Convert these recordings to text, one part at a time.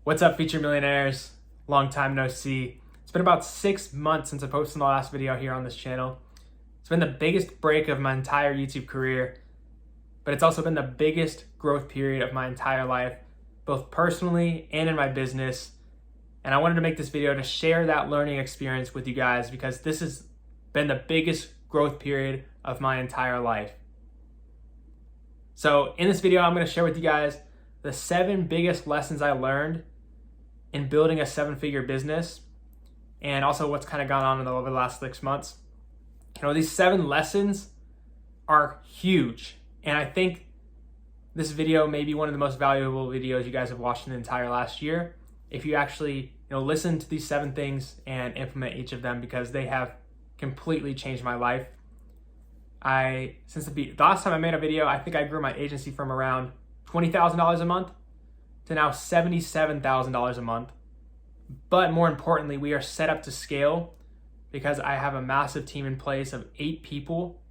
What's up, future millionaires? Long time no see. It's been about 6 months since I posted the last video here on this channel. It's been the biggest break of my entire YouTube career, but it's also been the biggest growth period of my entire life, both personally and in my business. And I wanted to make this video to share that learning experience with you guys because this has been the biggest growth period of my entire life. So in this video, I'm going to share with you guys the 7 biggest lessons I learned in building a 7-figure business, and also what's kind of gone on over the last 6 months. These 7 lessons are huge, and I think this video may be one of the most valuable videos you guys have watched in the entire last year if you actually listen to these 7 things and implement each of them, because they have completely changed my life. Since the last time I made a video, I think I grew my agency from around $20,000 a month to now $77,000 a month. But more importantly, we are set up to scale because I have a massive team in place of 8 people,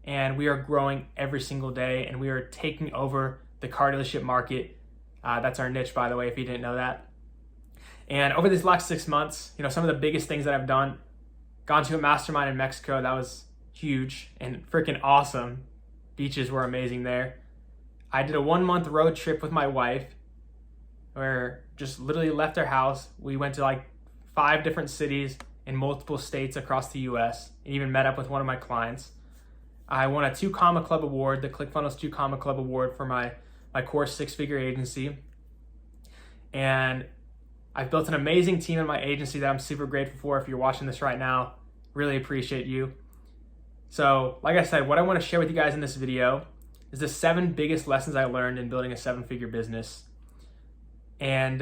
and we are growing every single day, and we are taking over the car dealership market. That's our niche, by the way, if you didn't know that. And over these last 6 months, some of the biggest things that I've done: gone to a mastermind in Mexico. That was huge and freaking awesome. Beaches were amazing there. I did a 1-month road trip with my wife where just literally left our house. We went to like 5 different cities in multiple states across the US, and even met up with one of my clients. I won a 2 Comma Club award, the ClickFunnels 2 Comma Club award, for my core 6-figure agency. And I've built an amazing team in my agency that I'm super grateful for. If you're watching this right now, really appreciate you. So like I said, what I want to share with you guys in this video is the 7 biggest lessons I learned in building a 7-figure business. And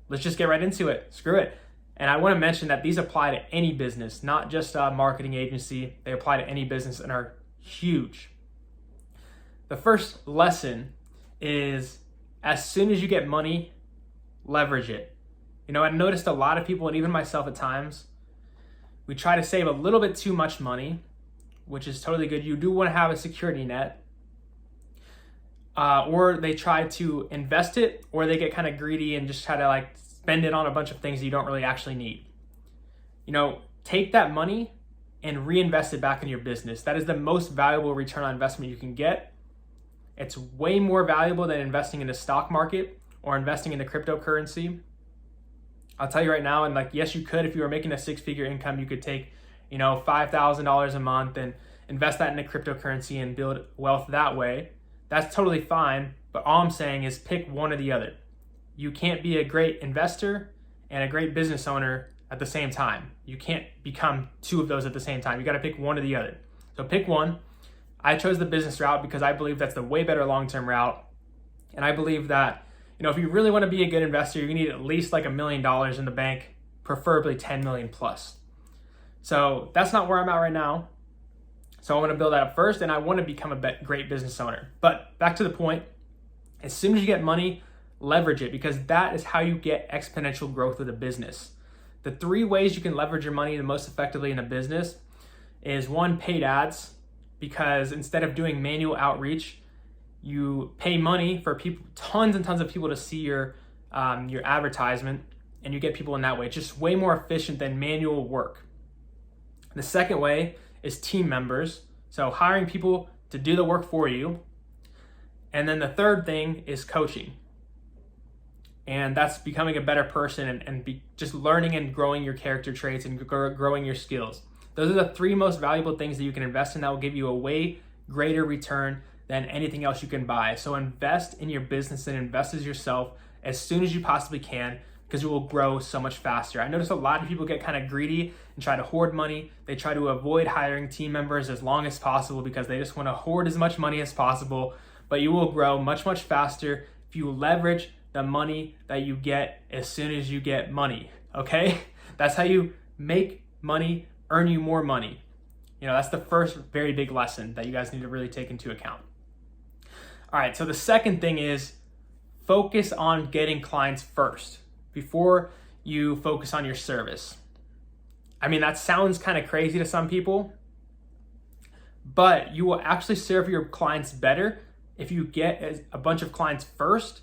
let's just get right into it. Screw it. And I want to mention that these apply to any business, not just a marketing agency. They apply to any business and are huge. The first lesson is, as soon as you get money, leverage it. I noticed a lot of people, and even myself at times, we try to save a little bit too much money, which is totally good. You do want to have a security net. Or they try to invest it, or they get kind of greedy and just try to spend it on a bunch of things that you don't really actually need. Take that money and reinvest it back in your business. That is the most valuable return on investment you can get. It's way more valuable than investing in the stock market or investing in the cryptocurrency. I'll tell you right now, and yes, you could, if you were making a 6-figure income, you could take, $5,000 a month and invest that in a cryptocurrency and build wealth that way. That's totally fine, but all I'm saying is pick one or the other. You can't be a great investor and a great business owner at the same time. You can't become 2 of those at the same time. You got to pick one or the other. So pick one. I chose the business route because I believe that's the way better long-term route. And I believe that, if you really want to be a good investor, you need at least $1 million in the bank, preferably 10 million plus. So that's not where I'm at right now. So I want to build that up first, and I want to become a great business owner. But back to the point, as soon as you get money, leverage it, because that is how you get exponential growth with a business. The 3 ways you can leverage your money the most effectively in a business is: 1, paid ads, because instead of doing manual outreach, you pay money for people, tons and tons of people, to see your advertisement, and you get people in that way. It's just way more efficient than manual work. The second way is team members, so hiring people to do the work for you. And then the third thing is coaching, and that's becoming a better person and just learning and growing your character traits and growing your skills. Those are the 3 most valuable things that you can invest in that will give you a way greater return than anything else you can buy. So invest in your business and invest in yourself as soon as you possibly can, because you will grow so much faster. I notice a lot of people get kind of greedy and try to hoard money. They try to avoid hiring team members as long as possible because they just want to hoard as much money as possible. But you will grow much, much faster if you leverage the money that you get as soon as you get money, okay? That's how you make money, earn you more money. That's the first very big lesson that you guys need to really take into account. All right, so the second thing is focus on getting clients first before you focus on your service. That sounds kind of crazy to some people, but you will actually serve your clients better if you get a bunch of clients first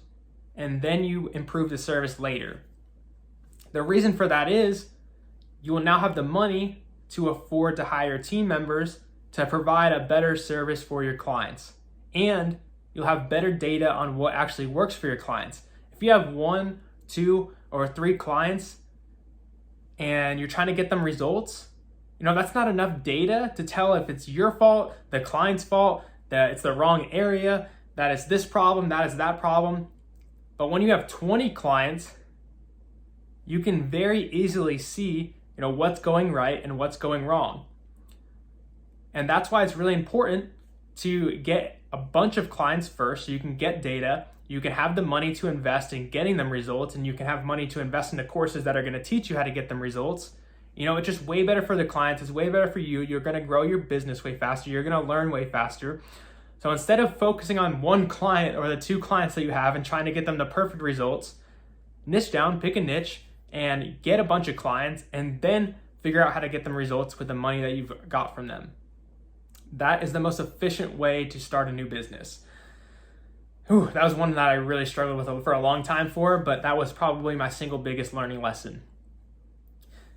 and then you improve the service later. The reason for that is you will now have the money to afford to hire team members to provide a better service for your clients. And you'll have better data on what actually works for your clients. If you have 1, 2, or 3 clients and you're trying to get them results, that's not enough data to tell if it's your fault, the client's fault, that it's the wrong area, that it's this problem, that is that problem. But when you have 20 clients, you can very easily see, what's going right and what's going wrong. And that's why it's really important to get a bunch of clients first so you can get data, you can have the money to invest in getting them results, and you can have money to invest in the courses that are going to teach you how to get them results. It's just way better for the clients. It's way better for you. You're going to grow your business way faster. You're going to learn way faster. So instead of focusing on one client or the 2 clients that you have and trying to get them the perfect results, niche down, pick a niche, and get a bunch of clients, and then figure out how to get them results with the money that you've got from them. That is the most efficient way to start a new business. That was one that I really struggled with for a long time but that was probably my single biggest learning lesson.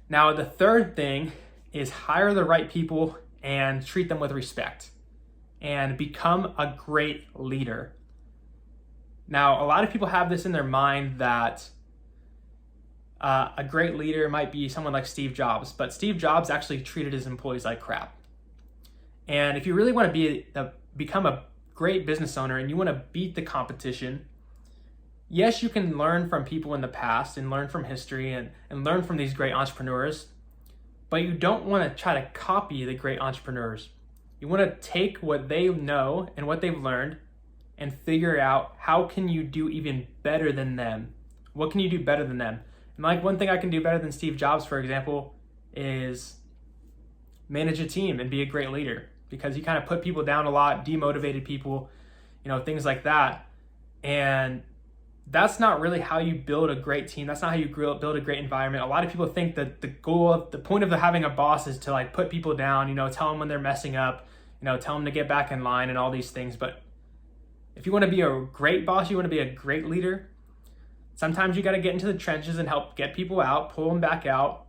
Now, the third thing is hire the right people and treat them with respect and become a great leader. Now, a lot of people have this in their mind that a great leader might be someone like Steve Jobs, but Steve Jobs actually treated his employees like crap. And if you really want to become a great business owner and you want to beat the competition, yes, you can learn from people in the past and learn from history and learn from these great entrepreneurs, but you don't want to try to copy the great entrepreneurs. You want to take what they know and what they've learned and figure out how can you do even better than them? What can you do better than them? And like one thing I can do better than Steve Jobs, for example, is manage a team and be a great leader, because he kind of put people down a lot, demotivated people, things like that. And that's not really how you build a great team. That's not how you build a great environment. A lot of people think that the point of having a boss is to put people down, tell them when they're messing up, tell them to get back in line and all these things. But if you want to be a great boss, you want to be a great leader, sometimes you got to get into the trenches and help get people out, pull them back out.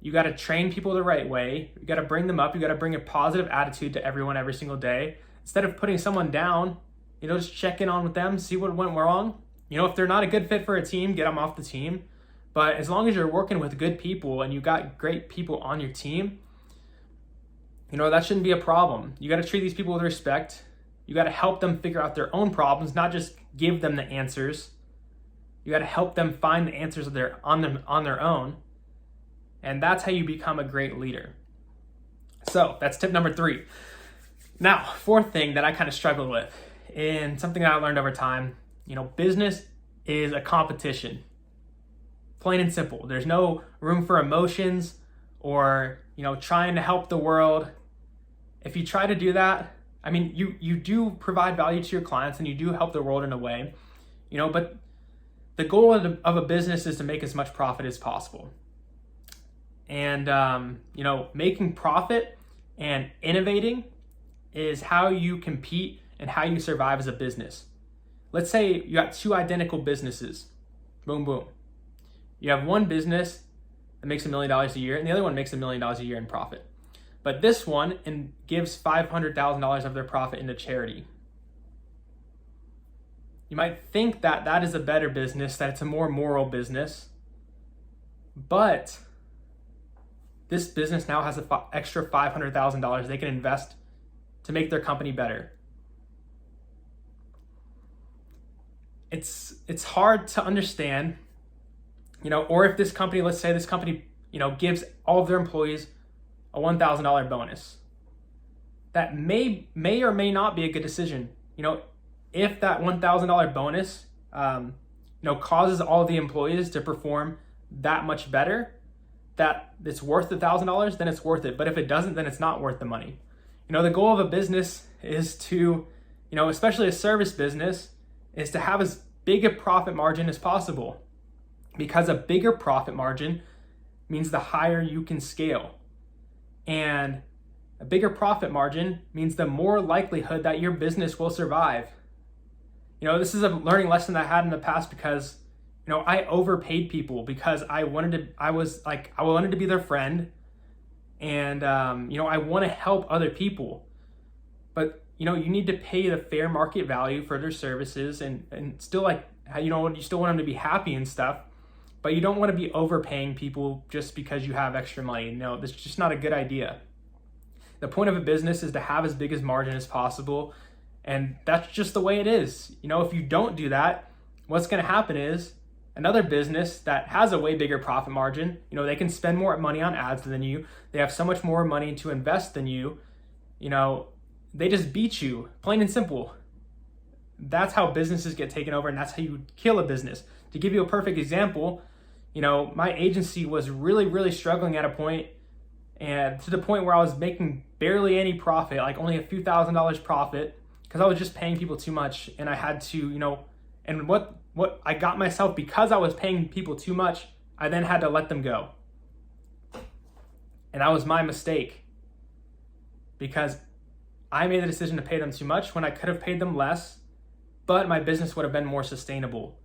You got to train people the right way. You got to bring them up. You got to bring a positive attitude to everyone every single day. Instead of putting someone down, just check in on with them, see what went wrong. If they're not a good fit for a team, get them off the team. But as long as you're working with good people and you got great people on your team, that shouldn't be a problem. You got to treat these people with respect. You got to help them figure out their own problems, not just give them the answers. You got to help them find the answers on their own. And that's how you become a great leader. So that's tip number 3. Now, fourth thing that I kind of struggled with, and something that I learned over time, business is a competition. Plain and simple. There's no room for emotions or, trying to help the world. If you try to do that, you do provide value to your clients and you do help the world in a way, but the goal of a business is to make as much profit as possible. And, making profit and innovating is how you compete and how you survive as a business. Let's say you got 2 identical businesses. Boom, boom. You have one business that makes $1 million a year and the other one makes $1 million a year in profit. But this one gives $500,000 of their profit into charity. You might think that that is a better business, that it's a more moral business, but this business now has an extra $500,000 they can invest to make their company better. It's hard to understand, or if this company, let's say this company, gives all of their employees a $1,000 bonus. That may or may not be a good decision. If that $1,000 bonus, causes all of the employees to perform that much better, that it's worth the $1,000, then it's worth it. But if it doesn't, then it's not worth the money. The goal of a business is to, especially a service business, is to have as big a profit margin as possible, because a bigger profit margin means the higher you can scale. And a bigger profit margin means the more likelihood that your business will survive. This is a learning lesson that I had in the past because, I overpaid people because I wanted to be their friend, and, I want to help other people. But, you need to pay the fair market value for their services, and still you still want them to be happy and stuff, but you don't want to be overpaying people just because you have extra money. No, that's just not a good idea. The point of a business is to have as big as margin as possible, and that's just the way it is. If you don't do that, what's going to happen is another business that has a way bigger profit margin, they can spend more money on ads than you. They have so much more money to invest than you. They just beat you, plain and simple. That's how businesses get taken over, and that's how you kill a business. To give you a perfect example, my agency was really, really struggling at a point, and to the point where I was making barely any profit, like only a few $1,000s profit, because I was just paying people too much, and I had to, and what I got myself, because I was paying people too much, I then had to let them go. And that was my mistake, because I made the decision to pay them too much when I could have paid them less, but my business would have been more sustainable.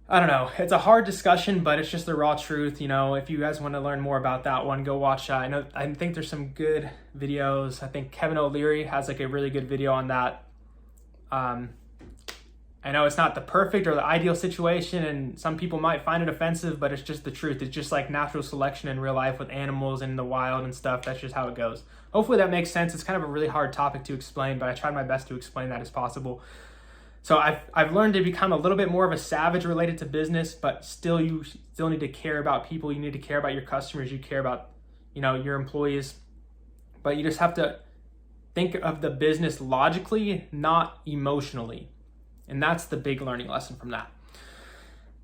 I don't know. It's a hard discussion, but it's just the raw truth. If you guys want to learn more about that one, go watch. I think there's some good videos. I think Kevin O'Leary has a really good video on that. I know it's not the perfect or the ideal situation, and some people might find it offensive, but it's just the truth. It's just like natural selection in real life with animals in the wild and stuff. That's just how it goes. Hopefully that makes sense. It's kind of a really hard topic to explain, but I tried my best to explain that as possible. So I've learned to become a little bit more of a savage related to business, but you still need to care about people. You need to care about your customers. You care about, your employees, but you just have to think of the business logically, not emotionally. And that's the big learning lesson from that.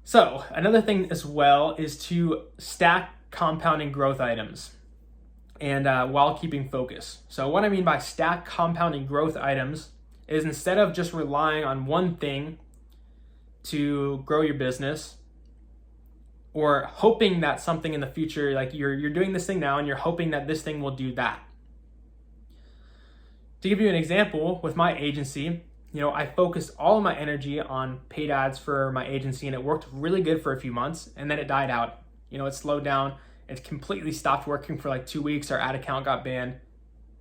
So another thing as well is to stack compounding growth items, and while keeping focus. So what I mean by stack compounding growth items is, instead of just relying on one thing to grow your business, or hoping that something in the future, like you're doing this thing now and you're hoping that this thing will do that. To give you an example, with my agency, I focused all of my energy on paid ads for my agency, and it worked really good for a few months, and then it died out. It slowed down. It completely stopped working for 2 weeks. Our ad account got banned,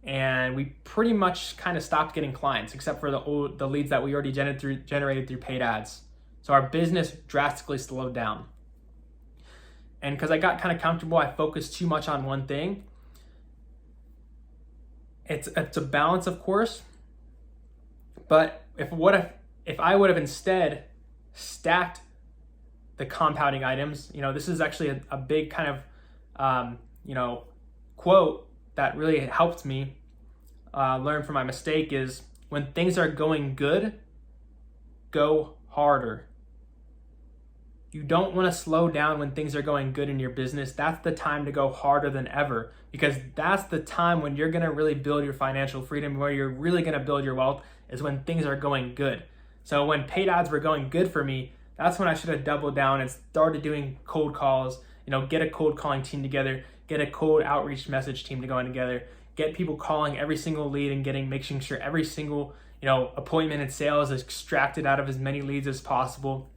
and we pretty much kind of stopped getting clients, except for the leads that we already generated through paid ads. So our business drastically slowed down. And because I got kind of comfortable, I focused too much on one thing. It's a balance, of course. But if I would have instead stacked the compounding items, this is actually a big kind of, quote that really helped me learn from my mistake is, when things are going good, go harder. You don't want to slow down when things are going good in your business. That's the time to go harder than ever, because that's the time when you're going to really build your financial freedom, where you're really going to build your wealth, is when things are going good. So when paid ads were going good for me, that's when I should have doubled down and started doing cold calls, get a cold calling team together, get a cold outreach message team to go in together, get people calling every single lead and making sure every single, appointment and sale is extracted out of as many leads as possible.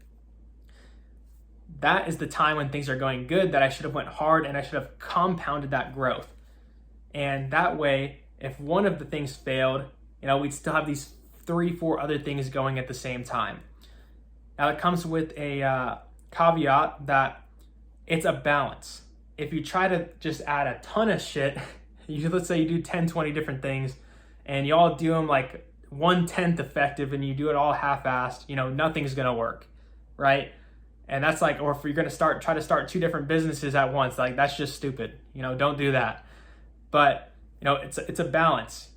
That is the time when things are going good that I should have went hard, and I should have compounded that growth. And that way, if one of the things failed, we'd still have these 3-4 other things going at the same time. Now it comes with a caveat that it's a balance. If you try to just add a ton of shit, let's say you do 10, 20 different things, and you all do them 1/10 effective, and you do it all half-assed, nothing's gonna work, right? And that's or if you're gonna try to start 2 different businesses at once, that's just stupid. Don't do that. But it's a balance.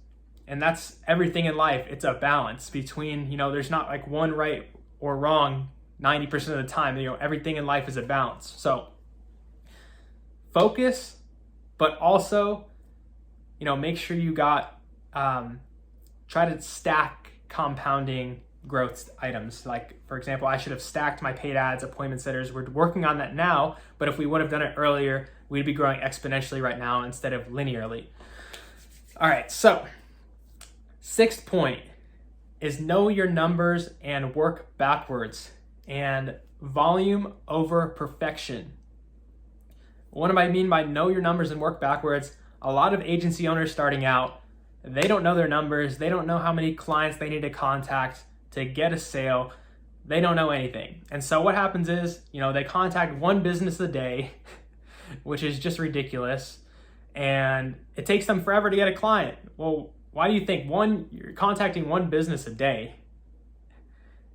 And that's everything in life. It's a balance between, there's not one right or wrong 90% of the time. Everything in life is a balance. So focus, but also, make sure you got, try to stack compounding growth items. For example, I should have stacked my paid ads, appointment setters. We're working on that now, but if we would have done it earlier, we'd be growing exponentially right now instead of linearly. All right, so 6th point is know your numbers and work backwards, and volume over perfection. What do I mean by know your numbers and work backwards? A lot of agency owners starting out, they don't know their numbers. They don't know how many clients they need to contact to get a sale. They don't know anything. And so what happens is, they contact one business a day, which is just ridiculous. And it takes them forever to get a client. Well, why do you think? One, you're contacting one business a day.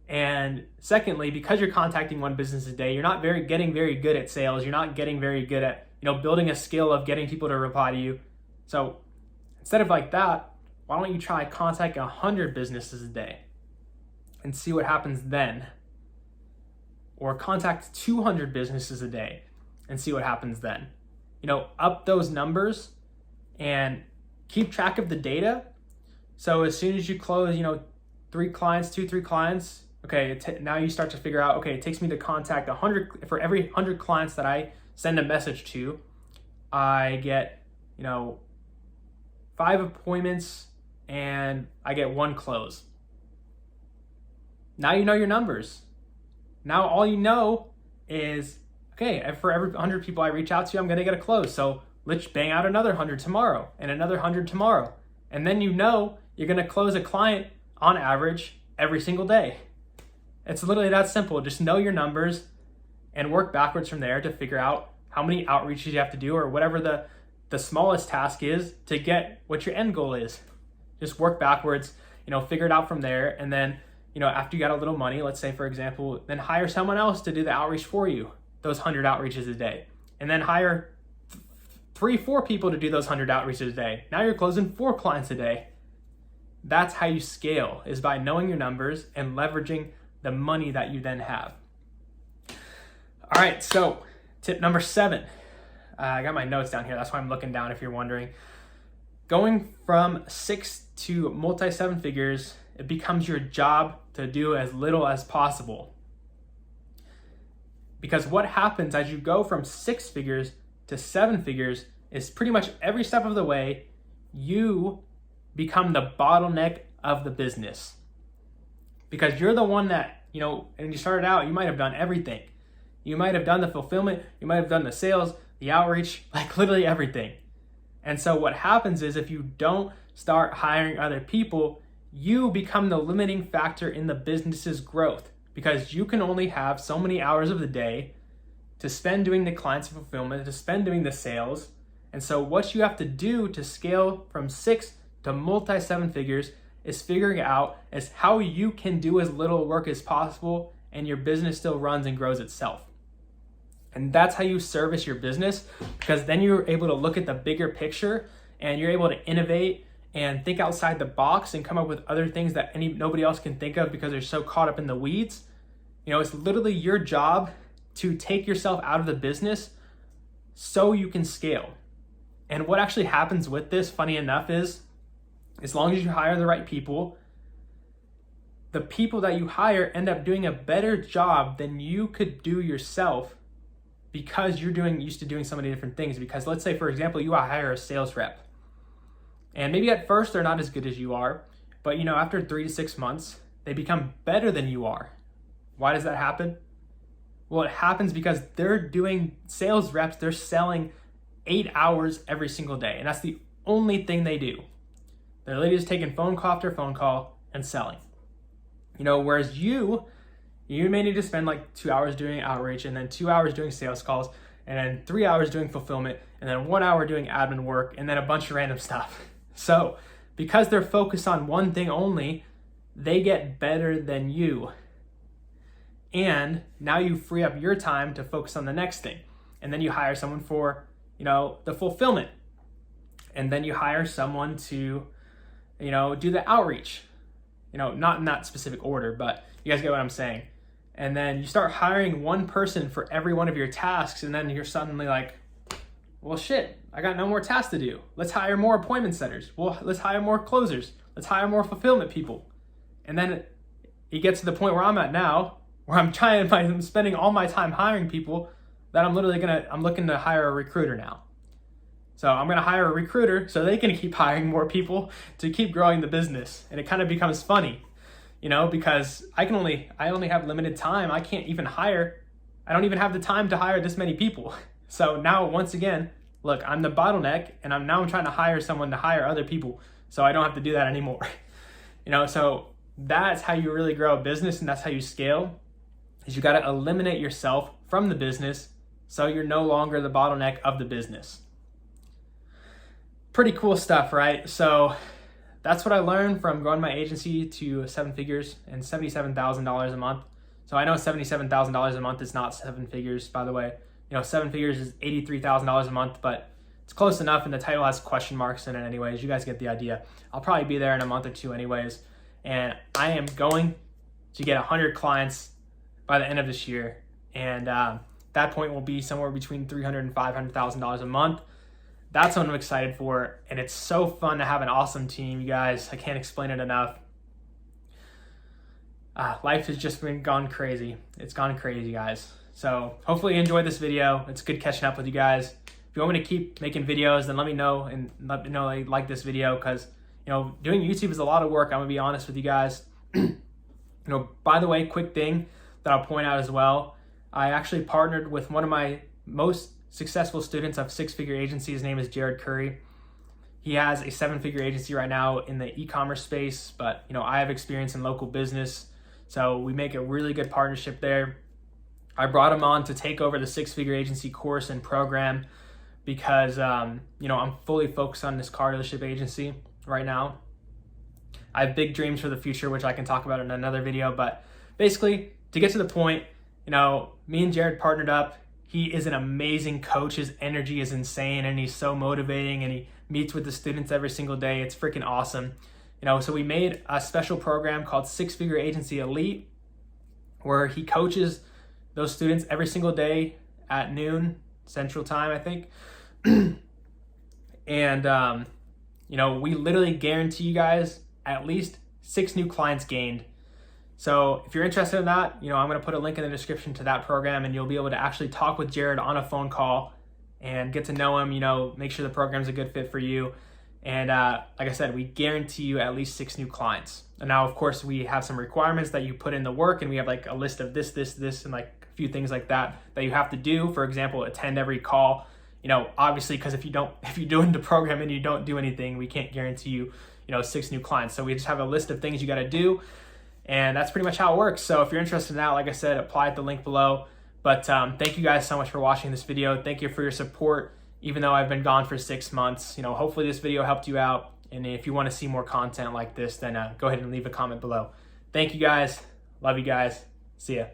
And secondly, because you're contacting one business a day, you're not getting very good at sales. You're not getting very good at, building a skill of getting people to reply to you. So instead of like that, why don't you try contact 100 businesses a day and see what happens then? Or contact 200 businesses a day and see what happens then. Up those numbers and keep track of the data. So as soon as you close, 3 clients, okay, now you start to figure out, okay, it takes me to contact 100, for every 100 clients that I send a message to, I get, 5 appointments and I get 1 close. Now you know your numbers. Now all you know is, okay, for every 100 people I reach out to, I'm gonna get a close. So let's bang out another 100 tomorrow and another 100 tomorrow. And then you're gonna close a client on average every single day. It's literally that simple. Just know your numbers and work backwards from there to figure out how many outreaches you have to do, or whatever the smallest task is to get what your end goal is. Just work backwards, figure it out from there. And then, after you got a little money, let's say for example, then hire someone else to do the outreach for you, those 100 outreaches a day. And then hire 3-4 people to do those 100 outreaches a day. Now you're closing 4 clients a day. That's how you scale, is by knowing your numbers and leveraging the money that you then have. All right, so tip number 7. I got my notes down here. That's why I'm looking down if you're wondering. Going from 6 to multi-7 figures, it becomes your job to do as little as possible. Because what happens as you go from 6 figures to 7 figures is pretty much every step of the way, you become the bottleneck of the business. Because you're the one that, when you started out, you might have done everything. You might have done the fulfillment, you might have done the sales, the outreach, like literally everything. And so what happens is, if you don't start hiring other people, you become the limiting factor in the business's growth, because you can only have so many hours of the day to spend doing the client's fulfillment, to spend doing the sales. And so what you have to do to scale from 6 to multi-7 figures is figuring out is how you can do as little work as possible and your business still runs and grows itself. And that's how you service your business, because then you're able to look at the bigger picture and you're able to innovate and think outside the box and come up with other things that nobody else can think of because they're so caught up in the weeds. It's literally your job to take yourself out of the business so you can scale. And what actually happens with this, funny enough, is as long as you hire the right people, the people that you hire end up doing a better job than you could do yourself, because you're used to doing so many different things. Because let's say, for example, you hire a sales rep, and maybe at first they're not as good as you are, but after 3 to 6 months, they become better than you are. Why does that happen? Well, it happens because they're doing sales reps, they're selling 8 hours every single day, and that's the only thing they do. They're literally just taking phone call after phone call and selling. Whereas you may need to spend like 2 hours doing outreach, and then 2 hours doing sales calls, and then 3 hours doing fulfillment, and then 1 hour doing admin work, and then a bunch of random stuff. So because they're focused on one thing only, they get better than you. And now you free up your time to focus on the next thing. And then you hire someone for, the fulfillment. And then you hire someone to, do the outreach. Not in that specific order, but you guys get what I'm saying. And then you start hiring one person for every one of your tasks, and then you're suddenly like, well, shit, I got no more tasks to do. Let's hire more appointment setters. Well, let's hire more closers. Let's hire more fulfillment people. And then it gets to the point where I'm at now, where I'm spending all my time hiring people, that I'm looking to hire a recruiter now. So I'm gonna hire a recruiter so they can keep hiring more people to keep growing the business. And it kind of becomes funny, because I only have limited time. I can't even I don't even have the time to hire this many people. So now, once again, look, I'm the bottleneck, and I'm trying to hire someone to hire other people, so I don't have to do that anymore. So that's how you really grow a business, and that's how you scale, is you got to eliminate yourself from the business so you're no longer the bottleneck of the business. Pretty cool stuff, right? So that's what I learned from growing my agency to 7 figures and $77,000 a month. So I know $77,000 a month is not 7 figures, by the way. 7 figures is $83,000 a month, but it's close enough, and the title has question marks in it anyways. You guys get the idea. I'll probably be there in a month or two anyways, and I am going to get 100 clients by the end of this year, and that point will be somewhere between $300,000 and $500,000 a month. That's what I'm excited for, and it's so fun to have an awesome team, you guys. I can't explain it enough. Life has just gone crazy. It's gone crazy, guys. So hopefully you enjoyed this video. It's good catching up with you guys. If you want me to keep making videos, then let me know, and let me know you like this video, because doing YouTube is a lot of work. I'm gonna be honest with you guys. By the way, quick thing that I'll point out as well. I actually partnered with one of my most successful students of 6-figure agency. His name is Jared Curry. He has a 7-figure agency right now in the e-commerce space, but I have experience in local business, so we make a really good partnership there. I brought him on to take over the 6-figure agency course and program because I'm fully focused on this car dealership agency right now. I have big dreams for the future, which I can talk about in another video, but basically, to get to the point, me and Jared partnered up. He is an amazing coach. His energy is insane, and he's so motivating, and he meets with the students every single day. It's freaking awesome. So we made a special program called 6-Figure Agency Elite, where he coaches those students every single day at noon Central Time, I think. And, we literally guarantee you guys at least 6 new clients gained. So if you're interested in that, I'm going to put a link in the description to that program, and you'll be able to actually talk with Jared on a phone call and get to know him, make sure the program's a good fit for you. And like I said, we guarantee you at least 6 new clients. And now, of course, we have some requirements that you put in the work, and we have like a list of this, and like a few things like that you have to do. For example, attend every call. Obviously, because if you're doing the program and you don't do anything, we can't guarantee you, 6 new clients. So we just have a list of things you got to do, and that's pretty much how it works. So if you're interested in that, like I said, apply at the link below. But thank you guys so much for watching this video. Thank you for your support, even though I've been gone for 6 months. Hopefully this video helped you out. And if you want to see more content like this, then go ahead and leave a comment below. Thank you guys. Love you guys. See ya.